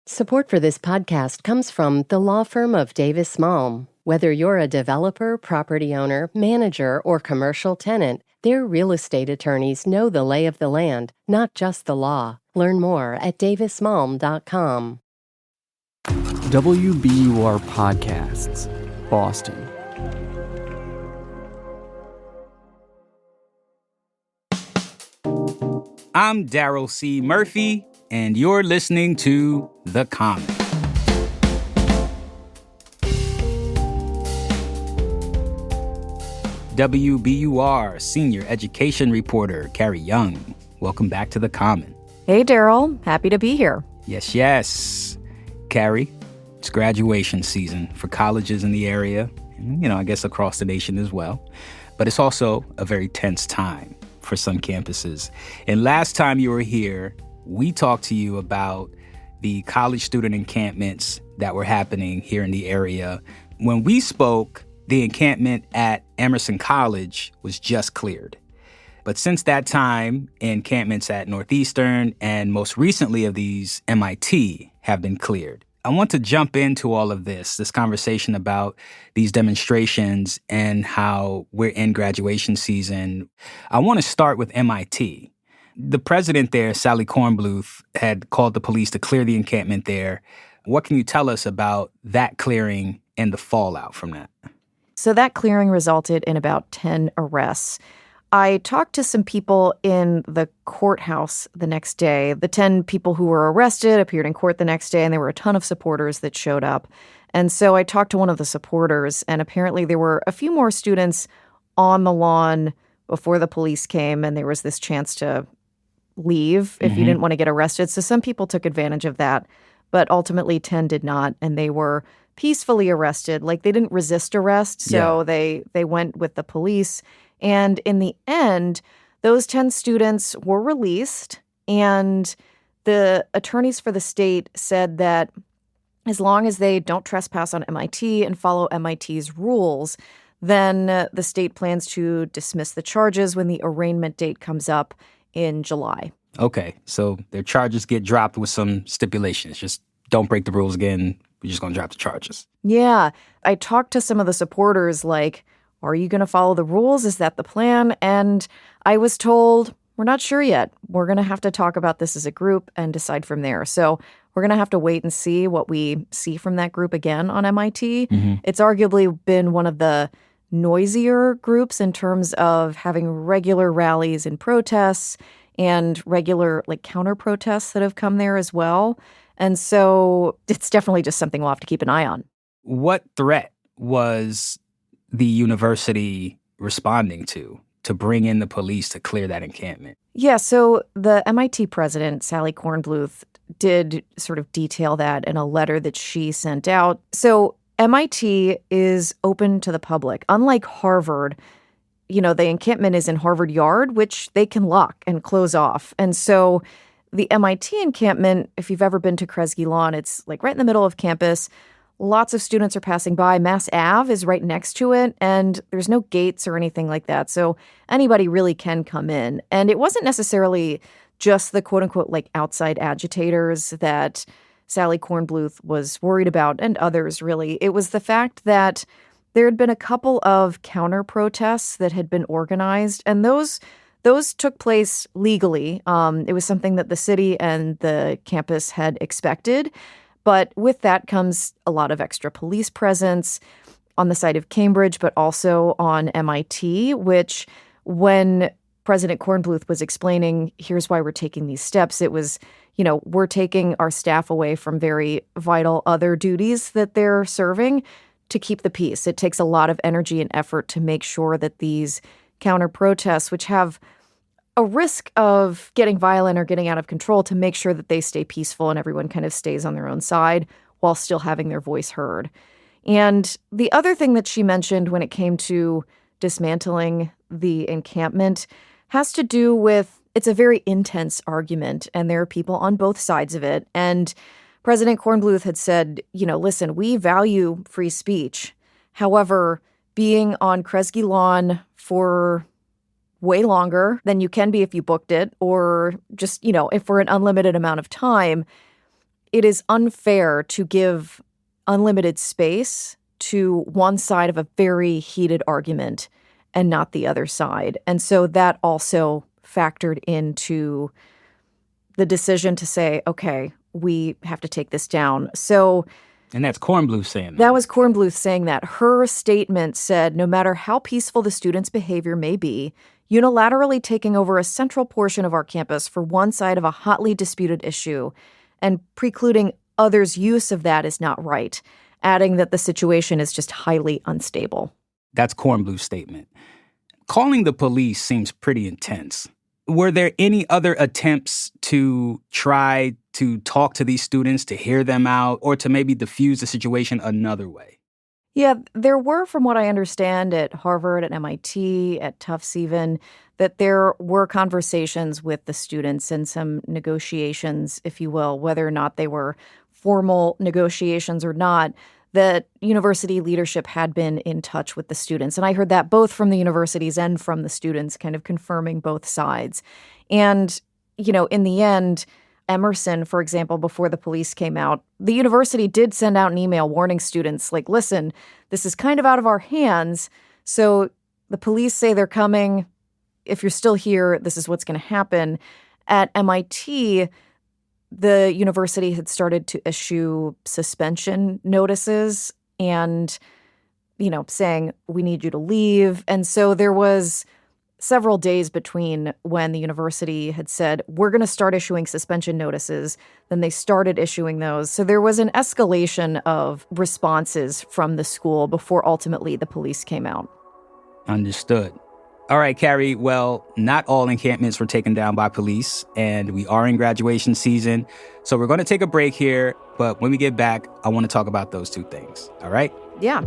Support for this podcast comes from the law firm of Davis Malm. Whether you're a developer, property owner, manager, or commercial tenant, their real estate attorneys know the lay of the land, not just the law. Learn more at davismalm.com. WBUR Podcasts, Boston. I'm Daryl C. Murphy, and you're listening to The Common. WBUR senior education reporter Carrie Jung. Welcome back to The Common. Hey, Daryl. Happy to be here. Yes. Carrie, it's graduation season for colleges in the area, and, I guess across the nation as well. But it's also a very tense time for some campuses. And last time you were here, we talked to you about the college student encampments that were happening here in the area. When we spoke, the encampment at Emerson College was just cleared. But since that time, encampments at Northeastern and most recently of these, MIT, have been cleared. I want to jump into all of this conversation about these demonstrations and how we're in graduation season. I want to start with MIT. The president there, Sally Kornbluth, had called the police to clear the encampment there. What can you tell us about that clearing and the fallout from that? So that clearing resulted in about 10 arrests. I talked to some people in the courthouse the next day. The 10 people who were arrested appeared in court the next day, and there were a ton of supporters that showed up. And so I talked to one of the supporters, and apparently there were a few more students on the lawn before the police came, and there was this chance to leave if you didn't want to get arrested. So some people took advantage of that, but ultimately 10 did not, and they were peacefully arrested. Like, they didn't resist arrest, so they went with the police. And in the end, those 10 students were released, and the attorneys for the state said that as long as they don't trespass on MIT and follow MIT's rules, then the state plans to dismiss the charges when the arraignment date comes up in July. Okay, so their charges get dropped with some stipulations. Just don't break the rules again. We're just going to drop the charges. Yeah. I talked to some of the supporters, like, are you going to follow the rules? Is that the plan? And I was told, we're not sure yet. We're going to have to talk about this as a group and decide from there. So we're going to have to wait and see what we see from that group again on MIT. It's arguably been one of the noisier groups in terms of having regular rallies and protests and regular counter protests that have come there as well. And so it's definitely just something we'll have to keep an eye on. What threat was the university responding to bring in the police to clear that encampment? Yeah, so the MIT president, Sally Kornbluth, did sort of detail that in a letter that she sent out. So MIT is open to the public. Unlike Harvard, the encampment is in Harvard Yard, which they can lock and close off. And so the MIT encampment, if you've ever been to Kresge Lawn, it's right in the middle of campus. Lots of students are passing by. Mass Ave is right next to it, and there's no gates or anything like that. So anybody really can come in. And it wasn't necessarily just the quote-unquote outside agitators that Sally Kornbluth was worried about, and others really. It was the fact that there had been a couple of counter-protests that had been organized, and those took place legally. It was something that the city and the campus had expected. But with that comes a lot of extra police presence on the site of Cambridge, but also on MIT, which when President Kornbluth was explaining, here's why we're taking these steps, it was, we're taking our staff away from very vital other duties that they're serving to keep the peace. It takes a lot of energy and effort to make sure that these counter protests, which have a risk of getting violent or getting out of control, to make sure that they stay peaceful and everyone kind of stays on their own side while still having their voice heard. And the other thing that she mentioned when it came to dismantling the encampment has to do with, it's a very intense argument, and there are people on both sides of it. And President Kornbluth had said, listen, we value free speech. However, being on Kresge Lawn for way longer than you can be if you booked it, or just, if for an unlimited amount of time, it is unfair to give unlimited space to one side of a very heated argument and not the other side. And so that also factored into the decision to say, okay, we have to take this down. And that's Kornbluth saying that. That was Kornbluth saying that. Her statement said, no matter how peaceful the students' behavior may be, unilaterally taking over a central portion of our campus for one side of a hotly disputed issue and precluding others' use of that is not right, adding that the situation is just highly unstable. That's Kornbluth's statement. Calling the police seems pretty intense. Were there any other attempts to try to talk to these students, to hear them out, or to maybe diffuse the situation another way? Yeah, there were, from what I understand, at Harvard, at MIT, at Tufts even, that there were conversations with the students and some negotiations, if you will, whether or not they were formal negotiations or not, that university leadership had been in touch with the students. And I heard that both from the universities and from the students, kind of confirming both sides. And, you know, in the end, Emerson, for example, before the police came out, the university did send out an email warning students, like, listen, this is kind of out of our hands. So the police say they're coming. If you're still here, this is what's going to happen. At MIT, the university had started to issue suspension notices and, you know, saying, we need you to leave. And so there was several days between when the university had said, we're going to start issuing suspension notices. Then they started issuing those. So there was an escalation of responses from the school before ultimately the police came out. Understood. All right, Carrie, well, not all encampments were taken down by police, and we are in graduation season. So we're going to take a break here, but when we get back, I want to talk about those two things. All right? Yeah.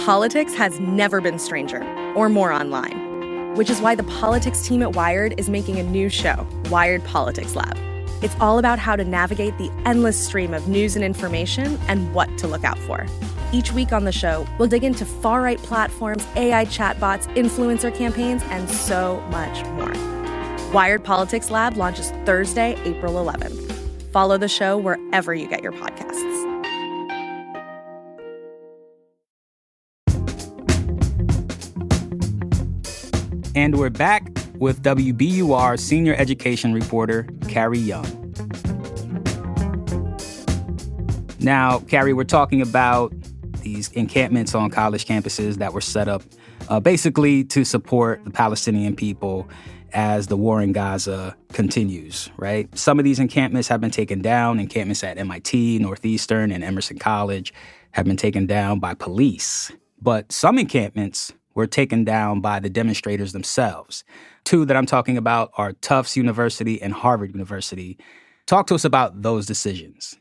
Politics has never been stranger or more online, which is why the politics team at Wired is making a new show, Wired Politics Lab. It's all about how to navigate the endless stream of news and information and what to look out for. Each week on the show, we'll dig into far-right platforms, AI chatbots, influencer campaigns, and so much more. Wired Politics Lab launches Thursday, April 11th. Follow the show wherever you get your podcasts. And we're back with WBUR senior education reporter, Carrie Jung. Now, Carrie, we're talking about these encampments on college campuses that were set up basically to support the Palestinian people as the war in Gaza continues, right? Some of these encampments have been taken down. Encampments at MIT, Northeastern, and Emerson College have been taken down by police. But some encampments were taken down by the demonstrators themselves. Two that I'm talking about are Tufts University and Harvard University. Talk to us about those decisions.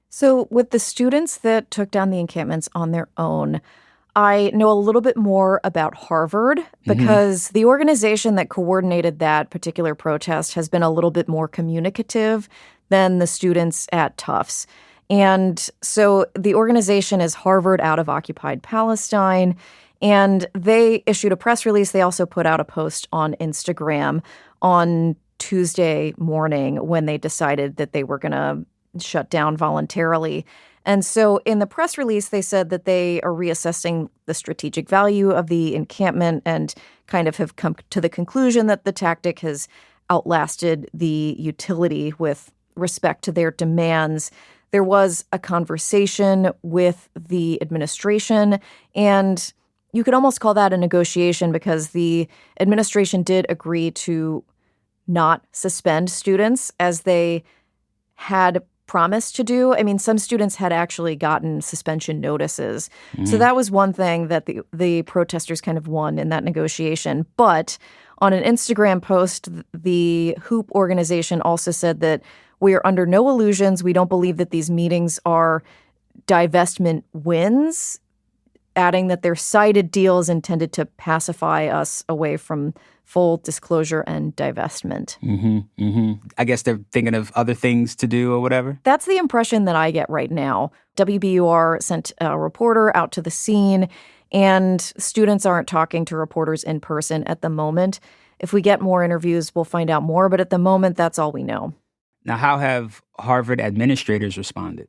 So with the students that took down the encampments on their own, I know a little bit more about Harvard because the organization that coordinated that particular protest has been a little bit more communicative than the students at Tufts. And so the organization is Harvard Out of Occupied Palestine. And they issued a press release. They also put out a post on Instagram on Tuesday morning when they decided that they were going to shut down voluntarily. And so in the press release, they said that they are reassessing the strategic value of the encampment and kind of have come to the conclusion that the tactic has outlasted the utility with respect to their demands. There was a conversation with the administration, and you could almost call that a negotiation because the administration did agree to not suspend students as they had promised to do. I mean, some students had actually gotten suspension notices. So that was one thing that the protesters kind of won in that negotiation. But on an Instagram post, the Hoop organization also said that we are under no illusions. We don't believe that these meetings are divestment wins, adding that they're cited deals intended to pacify us away from full disclosure and divestment. I guess they're thinking of other things to do or whatever. That's the impression that I get right now. WBUR sent a reporter out to the scene, and students aren't talking to reporters in person at the moment. If we get more interviews, we'll find out more. But at the moment, that's all we know. Now, how have Harvard administrators responded?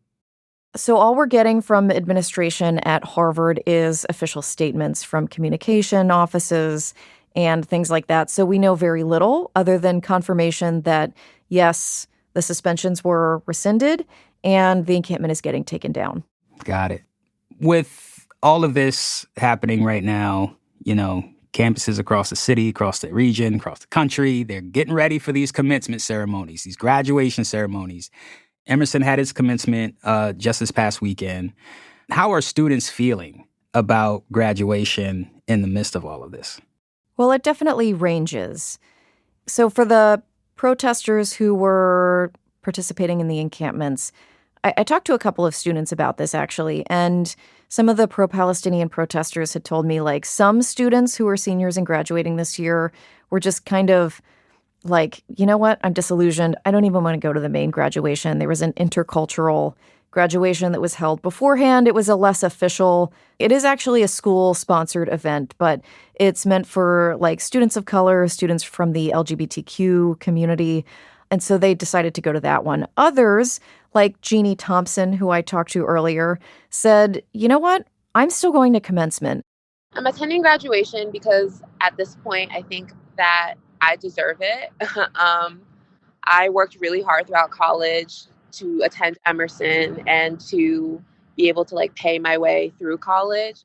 So all we're getting from administration at Harvard is official statements from communication offices and things like that. So we know very little other than confirmation that, yes, the suspensions were rescinded and the encampment is getting taken down. Got it. With all of this happening right now, campuses across the city, across the region, across the country, they're getting ready for these commencement ceremonies, these graduation ceremonies. Emerson had his commencement just this past weekend. How are students feeling about graduation in the midst of all of this? Well, it definitely ranges. So for the protesters who were participating in the encampments, I talked to a couple of students about this, actually, and some of the pro-Palestinian protesters had told me, like, some students who were seniors and graduating this year were just kind of like, you know what, I'm disillusioned. I don't even want to go to the main graduation. There was an intercultural graduation that was held beforehand. It was a less official. It is actually a school-sponsored event, but it's meant for, like, students of color, students from the LGBTQ community. And so they decided to go to that one. Others, like Jeannie Thompson, who I talked to earlier, said, you know what? I'm still going to commencement. I'm attending graduation because at this point, I think that I deserve it. I worked really hard throughout college to attend Emerson and to be able to pay my way through college.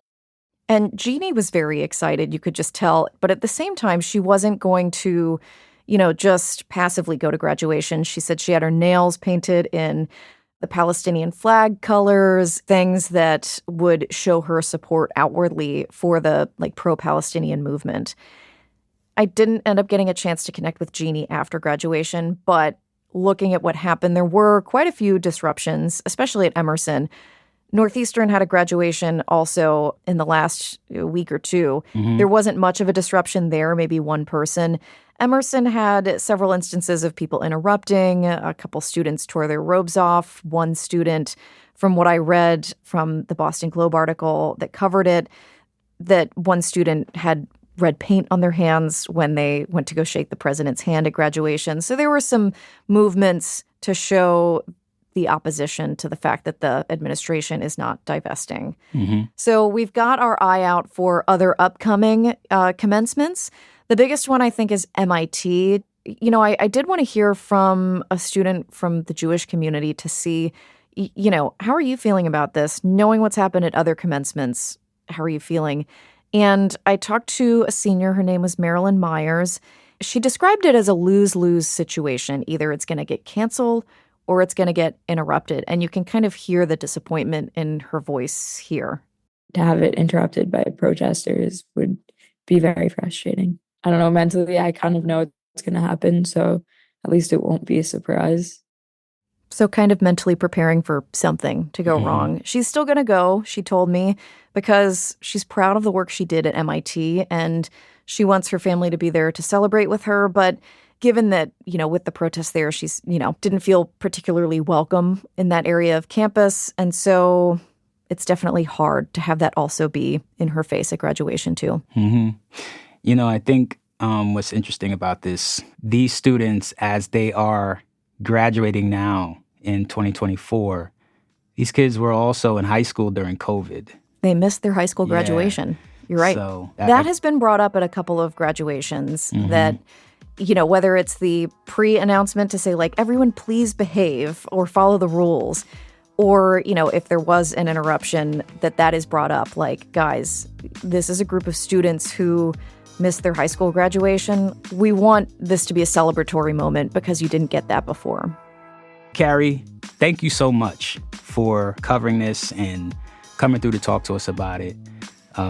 And Jeannie was very excited, you could just tell. But at the same time, she wasn't going to, just passively go to graduation. She said she had her nails painted in the Palestinian flag colors, things that would show her support outwardly for the pro-Palestinian movement. I didn't end up getting a chance to connect with Jeannie after graduation, but looking at what happened, there were quite a few disruptions, especially at Emerson. Northeastern had a graduation also in the last week or two. There wasn't much of a disruption there, maybe one person. Emerson had several instances of people interrupting. A couple students tore their robes off. One student, from what I read from the Boston Globe article that covered it, that one student had red paint on their hands when they went to go shake the president's hand at graduation. So there were some movements to show the opposition to the fact that the administration is not divesting. So we've got our eye out for other upcoming commencements. The biggest one, I think, is MIT. I did want to hear from a student from the Jewish community to see, how are you feeling about this? Knowing what's happened at other commencements, how are you feeling? And I talked to a senior. Her name was Marilyn Myers. She described it as a lose-lose situation. Either it's going to get canceled or it's going to get interrupted. And you can kind of hear the disappointment in her voice here. To have it interrupted by protesters would be very frustrating. I don't know, mentally, I kind of know it's going to happen, so at least it won't be a surprise. So kind of mentally preparing for something to go wrong. She's still going to go, she told me, because she's proud of the work she did at MIT, and she wants her family to be there to celebrate with her. But given that, with the protests there, she's, didn't feel particularly welcome in that area of campus. And so it's definitely hard to have that also be in her face at graduation, too. I think what's interesting about this, these students, as they are graduating now in 2024, these kids were also in high school during COVID. They missed their high school graduation. Yeah. You're right. So that has been brought up at a couple of graduations that, whether it's the pre-announcement to say, everyone please behave or follow the rules, or, if there was an interruption, that is brought up. Guys, this is a group of students who missed their high school graduation. We want this to be a celebratory moment because you didn't get that before. Carrie, thank you so much for covering this and coming through to talk to us about it.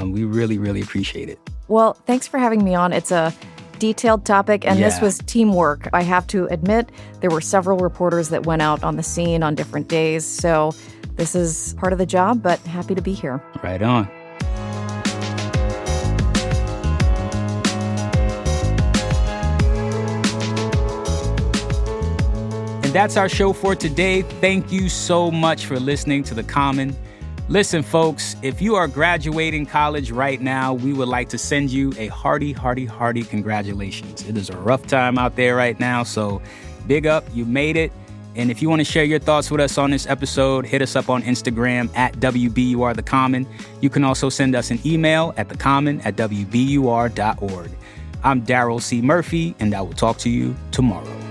We really, really appreciate it. Well, thanks for having me on. It's a detailed topic, and this was teamwork. I have to admit, there were several reporters that went out on the scene on different days. So this is part of the job, but happy to be here. Right on. that's our show for today. Thank you so much for listening to The Common. Listen, folks, if you are graduating college right now, we would like to send you a hearty, hearty, hearty congratulations. It is a rough time out there right now, so big up, you made it. And if you want to share your thoughts with us on this episode, hit us up on Instagram at WBUR The Common. You can also send us an email at thecommon@wbur.org. I'm Daryl C. Murphy, and I will talk to you tomorrow.